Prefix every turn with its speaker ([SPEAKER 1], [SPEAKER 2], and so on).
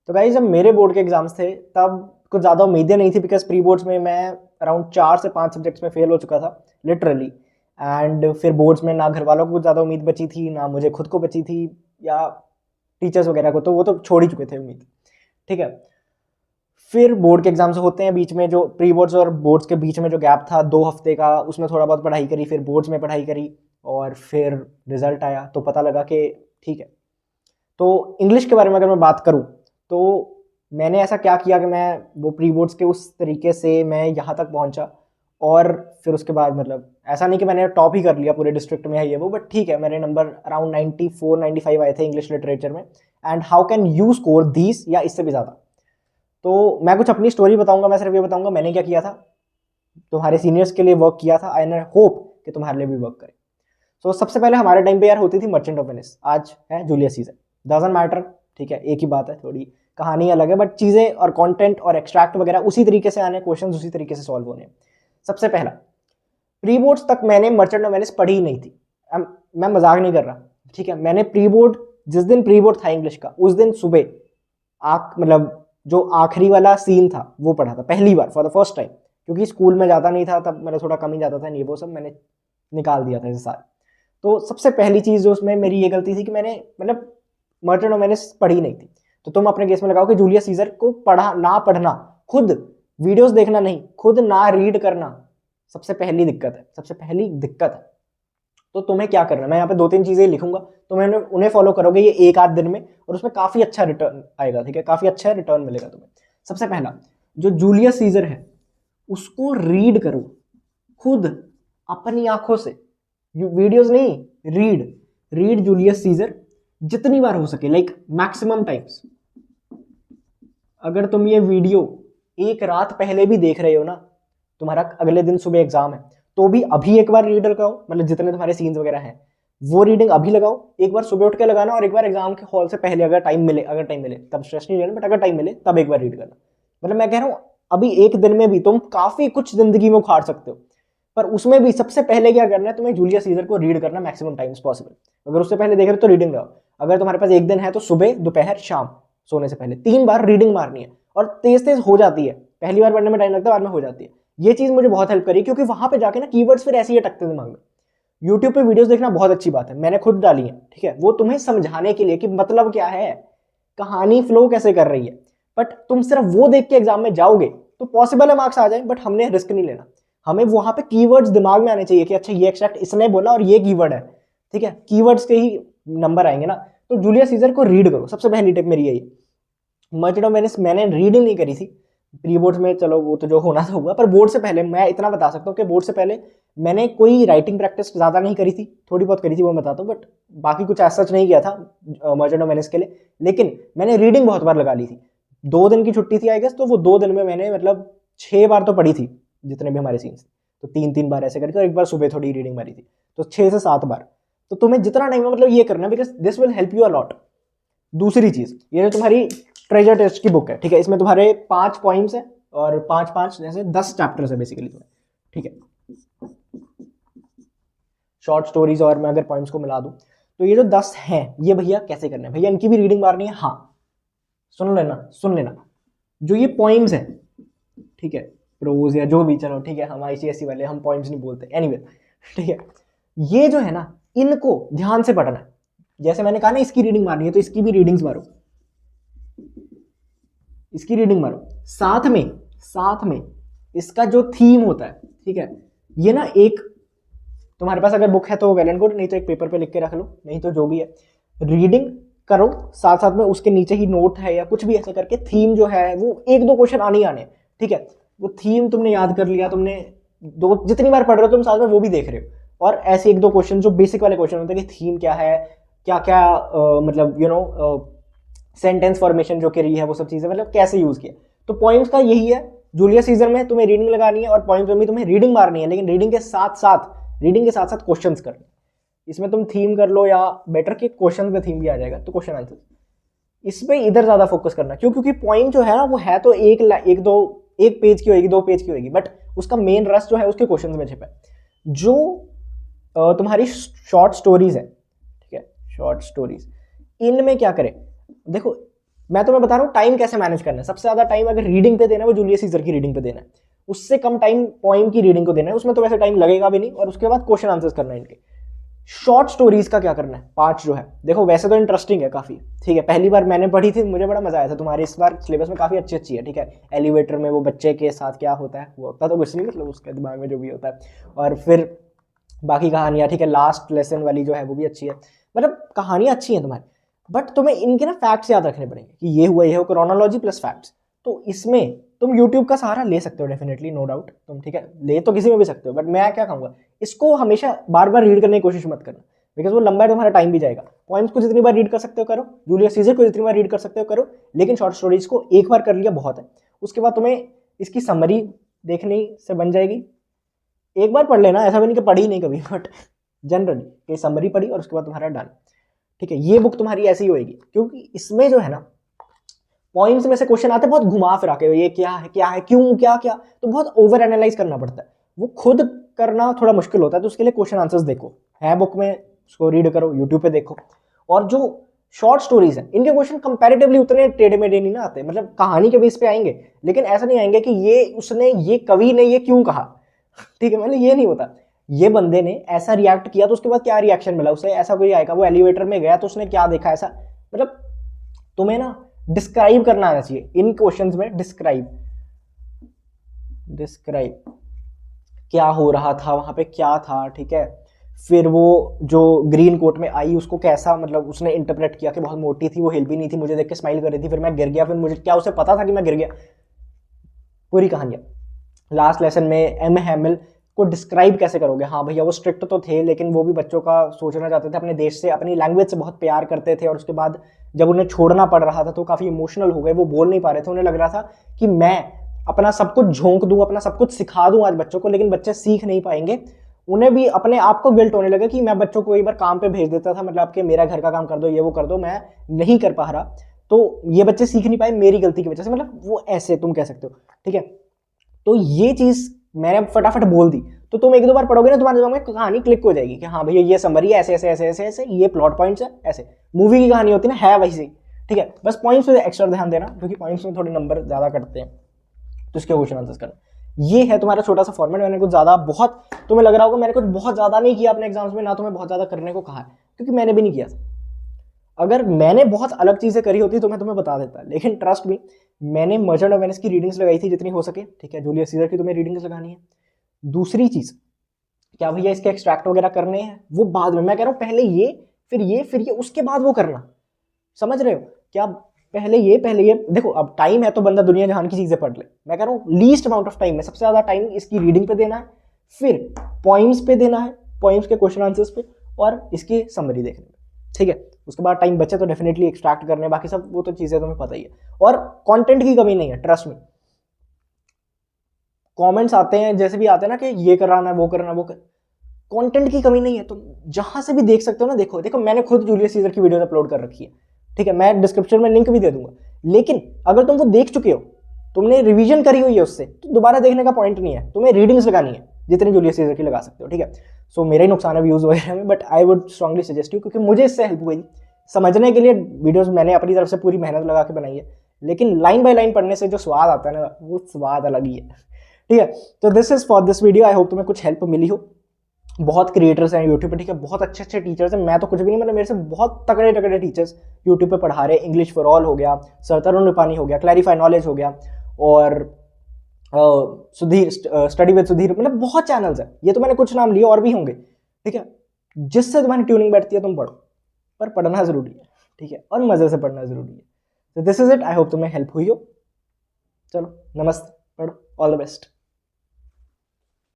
[SPEAKER 1] तो गाइस जब मेरे बोर्ड के एग्जाम्स थे तब कुछ ज़्यादा उम्मीदें नहीं थी, बिकॉज प्री बोर्ड्स में मैं अराउंड 4 से 5 सब्जेक्ट्स में फेल हो चुका था लिटरली। एंड फिर बोर्ड्स में ना घर वालों को कुछ ज़्यादा उम्मीद बची थी, ना मुझे खुद को बची थी, या टीचर्स वगैरह को, तो वो तो छोड़ ही चुके थे उम्मीद। ठीक है, फिर बोर्ड के एग्जाम्स होते हैं बीच में, जो प्री बोर्ड्स और बोर्ड्स के बीच में जो गैप था 2 हफ्ते का, उसमें थोड़ा बहुत पढ़ाई करी, फिर बोर्ड्स में पढ़ाई करी, और फिर रिजल्ट आया तो पता लगा कि ठीक है। तो इंग्लिश के बारे में अगर मैं बात करूं तो मैंने ऐसा क्या किया कि मैं वो प्री बोर्ड्स के उस तरीके से मैं यहाँ तक पहुँचा, और फिर उसके बाद मतलब ऐसा नहीं कि मैंने टॉप ही कर लिया पूरे डिस्ट्रिक्ट में है ये वो, बट ठीक है, मेरे नंबर अराउंड 94-95 आए थे इंग्लिश लिटरेचर में। And how can you score these या इससे भी ज़्यादा। तो मैं कुछ अपनी स्टोरी बताऊंगा, मैं सिर्फ ये बताऊंगा मैंने क्या किया था, तुम्हारे सीनियर्स के लिए वर्क किया था, आई होप कि तुम्हारे लिए भी वर्क करे। तो सबसे पहले हमारे टाइम पे यार होती थी मर्चेंट ऑफ वेनिस, आज है जूलियस सीजर, डजंट मैटर, ठीक है, एक ही बात है, थोड़ी कहानी अलग है, बट चीज़ें और कंटेंट और एक्सट्रैक्ट वगैरह उसी तरीके से आने, क्वेश्चन उसी तरीके से सॉल्व होने। सबसे पहला, प्री बोर्ड्स तक मैंने मर्चेंट ऑफ वेनिस पढ़ी ही नहीं थी। मैं मजाक नहीं कर रहा, ठीक है। मैंने प्री बोर्ड, जिस दिन प्री बोर्ड था इंग्लिश का, उस दिन सुबह मतलब जो आखिरी वाला सीन था वो पढ़ा था पहली बार फॉर द फर्स्ट टाइम, क्योंकि स्कूल में जाता नहीं था तब, मैंने थोड़ा कम ही जाता था, नहीं वो सब मैंने निकाल दिया था इस साल। तो सबसे पहली चीज़ जो उसमें मेरी ये गलती थी कि मैंने मतलब मर्चेंट ऑफ वेनिस पढ़ी नहीं थी। तो तुम अपने केस में लगाओ कि जूलियस सीजर को पढ़ा ना पढ़ना, खुद वीडियोस देखना नहीं, खुद ना रीड करना, सबसे पहली दिक्कत है, सबसे पहली दिक्कत है। तो तुम्हें क्या करना है, मैं यहाँ पे 2-3 चीज़ें लिखूंगा, तुम्हें उन्हें फॉलो करोगे ये एक आध दिन में, और उसमें काफ़ी अच्छा रिटर्न आएगा, ठीक है, काफ़ी अच्छा रिटर्न मिलेगा तुम्हें। सबसे पहला, जो जूलियस सीजर है उसको रीड करो खुद अपनी आंखों से, वीडियोस नहीं, रीड जूलियस सीजर जितनी बार हो सके, लाइक मैक्सिमम टाइम्स। अगर तुम ये वीडियो एक रात पहले भी देख रहे हो ना, तुम्हारा अगले दिन सुबह एग्जाम है, तो भी अभी एक बार रीड लगाओ, मतलब जितने तुम्हारे सीन्स वगैरह हैं वो रीडिंग अभी लगाओ, एक बार सुबह उठ के लगाना, और एक बार एग्जाम के हॉल से पहले अगर टाइम मिले तब स्ट्रेस नहीं लेना, बट अगर टाइम मिले तब एक बार रीड करना। मतलब मैं कह रहा हूँ अभी एक दिन में भी तुम काफी कुछ जिंदगी में उखाड़ सकते हो, पर उसमें भी सबसे पहले क्या करना है, तुम्हें जूलियस सीजर को रीड करना मैक्सिमम टाइम्स पॉसिबल। अगर उससे पहले देख रहे हो तो रीडिंग लगाओ, अगर तुम्हारे पास एक दिन है तो सुबह, दोपहर, शाम, सोने से पहले 3 बार रीडिंग मारनी है, और तेज तेज हो जाती है, पहली बार पढ़ने में टाइम लगता है, बाद में हो जाती है। ये चीज मुझे बहुत हेल्प करी, क्योंकि वहां पे जाके ना कीवर्ड्स फिर ऐसे ही अटकते दिमाग में। यूट्यूब पे वीडियोस देखना बहुत अच्छी बात है, मैंने खुद डाली है, ठीक है, वो तुम्हें समझाने के लिए कि मतलब क्या है, कहानी फ्लो कैसे कर रही है, बट तुम सिर्फ वो देख के एग्जाम में जाओगे तो पॉसिबल है मार्क्स आ जाए, बट हमने रिस्क नहीं लेना। हमें वहां पे कीवर्ड्स दिमाग में आने चाहिए कि अच्छा ये एक्सट्रैक्ट इसने बोला और ये कीवर्ड है, ठीक है, कीवर्ड्स के ही नंबर आएंगे ना। तो जूलियस सीजर को रीड करो, सबसे पहली टिप मेरी यही। मर्चेंट ऑफ वेनिस मैंने रीडिंग नहीं करी थी प्री बोर्ड में, चलो वो तो जो होना था हुआ, पर बोर्ड से पहले मैं इतना बता सकता हूँ कि बोर्ड से पहले मैंने कोई राइटिंग प्रैक्टिस ज़्यादा नहीं करी थी, थोड़ी बहुत करी थी वो मैं बताता हूँ, बट बाकी कुछ ऐसा नहीं किया था मर्चेंट ऑफ वेनिस के लिए। लेकिन मैंने रीडिंग बहुत बार लगा ली थी, 2 दिन की छुट्टी थी आई गेस, तो वो 2 दिन में मैंने मतलब 6 बार तो पढ़ी थी जितने भी हमारे सीन्स थे, तो 3-3 बार ऐसे करके, और एक बार सुबह थोड़ी रीडिंग मारी थी, तो 6 से 7 बार। तो तुम्हें जितना टाइम है मतलब ये करना, because this will help you a lot. दूसरी चीज, ये जो तुम्हारी ट्रेजर टेस्ट की बुक है, ठीक है, इसमें तुम्हारे 5 पॉइंट्स है, और 5-5 जैसे 10 चैप्टर्स है बेसिकली तुम्हें, ठीक है, शॉर्ट स्टोरीज, और मैं अगर पॉइंट्स को मिला दूं तो ये जो 10 हैं, ये भैया कैसे करना है, भैया इनकी भी रीडिंग मारनी है। हाँ, सुन लेना, जो ये पॉइंट्स हैं, ठीक है, प्रोज या जो भी, चलो ठीक है, हम आईसीएसई वाले हम पॉइंट्स नहीं बोलते, एनीवे, ठीक है, ये जो है ना, इनको ध्यान से पढ़ना है। जैसे मैंने कहा ना इसकी रीडिंग मारनी है, तो इसकी भी रीडिंग्स मारो, इसकी रीडिंग मारो, साथ में इसका जो थीम होता है, ठीक है, ये ना एक, तुम्हारे पास अगर बुक है तो वेल एंड गुड, नहीं तो एक पेपर पे लिख के रख लो, नहीं तो जो भी है रीडिंग करो, साथ साथ में उसके नीचे ही नोट है या कुछ भी ऐसे करके, थीम जो है वो 1-2 क्वेश्चन आने ही आने, ठीक है, वो थीम तुमने याद कर लिया, तुमने दो जितनी बार पढ़ रहे हो तुम साथ में वो भी देख रहे हो, और ऐसे 1-2 क्वेश्चन जो बेसिक वाले क्वेश्चन होते हैं कि थीम क्या है, क्या क्या मतलब सेंटेंस फॉर्मेशन जो करी है, वो सब चीजें मतलब कैसे यूज किया। तो पॉइंट्स का यही है, जूलियस सीजर में तुम्हें रीडिंग लगानी है, और पॉइंट्स में भी तुम्हें रीडिंग मारनी है, लेकिन रीडिंग के साथ साथ क्वेश्चंस करने। इसमें तुम थीम कर लो, या बेटर के क्वेश्चन में थीम भी आ जाएगा, तो क्वेश्चन आंसर इस पे इधर ज्यादा फोकस करना। क्यों? क्योंकि पॉइंट जो है ना वो है तो एक पेज की होगी, 2 पेज की होगी, बट उसका मेन रस जो है उसके क्वेश्चन में छिपा है। जो तुम्हारी शॉर्ट स्टोरीज है, ठीक है, शॉर्ट स्टोरीज, इनमें क्या करें, देखो मैं तुम्हें बता रहा हूँ टाइम कैसे मैनेज करना है। सबसे ज़्यादा टाइम अगर रीडिंग पे देना है वो जूलियस सीजर की रीडिंग पे देना है, उससे कम टाइम पोइम की रीडिंग को देना है, उसमें तो वैसे टाइम लगेगा भी नहीं, और उसके बाद क्वेश्चन आंसर्स करना है इनके। शॉर्ट स्टोरीज का क्या करना है, 5 जो है, देखो वैसे तो इंटरेस्टिंग है काफी, ठीक है, पहली बार मैंने पढ़ी थी मुझे बड़ा मजा आया था, तुम्हारे इस बार सिलेबस में काफी अच्छी अच्छी है, ठीक है। एलिवेटर में वो बच्चे के साथ क्या होता है, वो होता तो कुछ नहीं, मतलब उसके दिमाग में जो भी होता है, और फिर बाकी कहानियां, ठीक है, लास्ट लेसन वाली जो है वो भी अच्छी है, मतलब कहानियां अच्छी हैं तुम्हारी, बट तुम्हें इनके ना फैक्ट्स याद रखने पड़ेंगे कि ये हुआ, ये हो, क्रोनोलॉजी प्लस फैक्ट्स। तो इसमें तुम यूट्यूब का सहारा ले सकते हो डेफिनेटली, नो डाउट तुम, ठीक है, ले तो किसी में भी सकते हो, बट मैं क्या कहूँगा, इसको हमेशा बार बार रीड करने की कोशिश मत करना, बिकॉज वो लंबा है, तुम्हारा टाइम भी जाएगा। पॉइंट्स को जितनी बार रीड कर सकते हो करो, जूलियस सीजर को जितनी बार रीड कर सकते हो करो, लेकिन शॉर्ट स्टोरीज को एक बार कर लिया बहुत है। उसके बाद तुम्हें इसकी समरी देखने से बन जाएगी, एक बार पढ़ लेना, ऐसा भी नहीं कि पढ़ी नहीं कभी, बट जनरली ये समरी पढ़ी और उसके बाद तुम्हारा डन, ठीक है। ये बुक तुम्हारी ऐसी ही होएगी, क्योंकि इसमें जो है ना पॉइंट्स में से क्वेश्चन आते हैं बहुत घुमा फिरा के, ये क्या है, क्या है, क्यों, क्या क्या, तो बहुत ओवर एनालाइज करना पड़ता है, वो खुद करना थोड़ा मुश्किल होता है, तो उसके लिए क्वेश्चन आंसर्स देखो, है बुक में, उसको रीड करो, यूट्यूब पे देखो। और जो शॉर्ट स्टोरीज हैं इनके क्वेश्चन कंपैरेटिवली उतने टेढ़े मेढ़े नहीं ना आते, मतलब कहानी के बेस पे आएंगे, लेकिन ऐसा नहीं आएंगे कि ये उसने, ये कवि ने ये क्यों कहा, ठीक है, मतलब ये नहीं होता, ये बंदे ने ऐसा रिएक्ट किया तो उसके बाद क्या रिएक्शन मिला उसे, ऐसा कोई आएगा, वो एलिवेटर में गया तो उसने क्या देखा, ऐसा, मतलब तुम्हें ना डिस्क्राइब करना आना चाहिए इन क्वेश्चंस में, डिस्क्राइब डिस्क्राइब क्या हो रहा था वहां पे, क्या था, ठीक है। फिर वो जो ग्रीन कोट में आई उसको कैसा, मतलब उसने इंटरप्रेट किया कि बहुत मोटी थी, वो हिल भी नहीं थी, मुझे देख के स्माइल कर रही थी, फिर मैं गिर गया, फिर मुझे क्या उसे पता था कि मैं गिर गया, पूरी कहानियां। लास्ट लेसन में एम हैमिल को डिस्क्राइब कैसे करोगे, हाँ भैया वो स्ट्रिक्ट तो थे लेकिन वो भी बच्चों का सोचना चाहते थे, अपने देश से, अपनी लैंग्वेज से बहुत प्यार करते थे, और उसके बाद जब उन्हें छोड़ना पड़ रहा था तो काफी इमोशनल हो गए, वो बोल नहीं पा रहे थे, उन्हें लग रहा था कि मैं अपना सब कुछ झोंक दूं, अपना सब कुछ सिखा दूं आज बच्चों को, लेकिन बच्चे सीख नहीं पाएंगे। उन्हें भी अपने आप को गिल्ट होने लगा कि मैं बच्चों को एक बार काम पे भेज देता था, मतलब कि मेरा घर का काम कर दो, ये वो कर दो, मैं नहीं कर पा रहा, तो ये बच्चे सीख नहीं पाए मेरी गलती की वजह से, मतलब वो ऐसे तुम कह सकते हो, ठीक है। तो ये चीज मैंने फटाफट बोल दी, तो तुम एक दो बार पढ़ोगे ना, तुम्हारे दिमाग में कहानी क्लिक हो जाएगी कि हाँ भैया ये समरी है, ऐसे ऐसे ऐसे ऐसे ऐसे, ये प्लॉट पॉइंट्स है, ऐसे मूवी की कहानी होती है ना, है वैसे, ठीक है। बस पॉइंट्स पे एक्स्ट्रा ध्यान देना, क्योंकि पॉइंट्स में थोड़े नंबर ज्यादा कटते हैं, तो इसके क्वेश्चन आंसर्स करना। ये है तुम्हारा छोटा सा फॉर्मेट। मैंने कुछ ज्यादा, बहुत तुम्हें लग रहा होगा मैंने कुछ बहुत ज्यादा नहीं किया अपने एग्जाम्स में, ना तुम्हें बहुत ज्यादा करने को कहा है, क्योंकि मैंने भी नहीं किया था। अगर मैंने बहुत अलग चीजें करी होती तो मैं तुम्हें बता देता, लेकिन ट्रस्ट मी, मैंने मर्चेंट ऑफ वेनिस की रीडिंग्स लगाई थी जितनी हो सके, ठीक है, जूलियस सीजर की तुम्हें रीडिंग्स लगानी है। दूसरी चीज, क्या भैया इसके एक्सट्रैक्ट वगैरह करने हैं, वो बाद में, मैं कह रहा हूं पहले ये, फिर ये, फिर ये, उसके बाद वो करना, समझ रहे हो क्या, पहले ये देखो, अब टाइम है तो बंदा दुनिया जहान की चीजें पढ़ ले, मैं कह रहा हूँ लीस्ट अमाउंट ऑफ टाइम में सबसे ज्यादा टाइम इसकी रीडिंग पे देना है, फिर पॉइंट्स पे देना है, पॉइंट्स के क्वेश्चन आंसर्स पे, और इसकी समरी देखने में, ठीक है। उसके बाद टाइम बचे तो डेफिनेटली एक्सट्रैक्ट करने, बाकी सब वो तो चीजें तुम्हें पता ही है। और कंटेंट की कमी नहीं है, ट्रस्ट में। कमेंट्स आते हैं जैसे भी आते हैं ना कि ये कराना है, वो करना, वो कर, कंटेंट की कमी नहीं है, तुम जहां से भी देख सकते हो ना, देखो देखो, मैंने खुद जूलियस सीजर की वीडियोस अपलोड कर रखी है, ठीक है, मैं डिस्क्रिप्शन में लिंक भी दे दूंगा, लेकिन अगर तुम वो देख चुके हो, तुमने रिवीजन करी हुई है उससे, तो दोबारा देखने का पॉइंट नहीं है, तुम्हें रीडिंग्स लगानी है जितनी जूलियस सीजर की लगा सकते हो, ठीक है। सो मेरा ही नुकसान है व्यूज वगैरह में, but I would strongly suggest you, क्योंकि मुझे इससे हेल्प हुई समझने के लिए, वीडियोस मैंने अपनी तरफ से पूरी मेहनत लगा के बनाई है, लेकिन लाइन बाय लाइन पढ़ने से जो स्वाद आता है ना, वो स्वाद अलग ही है, ठीक है। तो this is for this video, I hope तुम्हें कुछ हेल्प मिली हो। बहुत क्रिएटर्स हैं यूट्यूब पे, ठीक है, बहुत अच्छे अच्छे टीचर्स हैं, मैं तो कुछ भी नहीं, मतलब मेरे से बहुत तगड़े तगड़े टीचर्स यूट्यूब पे पढ़ा रहे हैं। इंग्लिश फॉर ऑल हो गया, सर तरुण निपानी हो गया, क्लैरिफाई नॉलेज हो गया, और सुधीर, स्टडी विद सुधीर, मतलब बहुत चैनल्स हैं, ये तो मैंने कुछ नाम लिए, और भी होंगे, ठीक है। जिससे तुम्हारी ट्यूनिंग बैठती है तुम पढ़ो, पर पढ़ना जरूरी है, ठीक है, और मजे से पढ़ना जरूरी है। तो this is it, I hope तुम्हें हेल्प हुई हो। चलो नमस्ते, पढ़ो, ऑल द बेस्ट।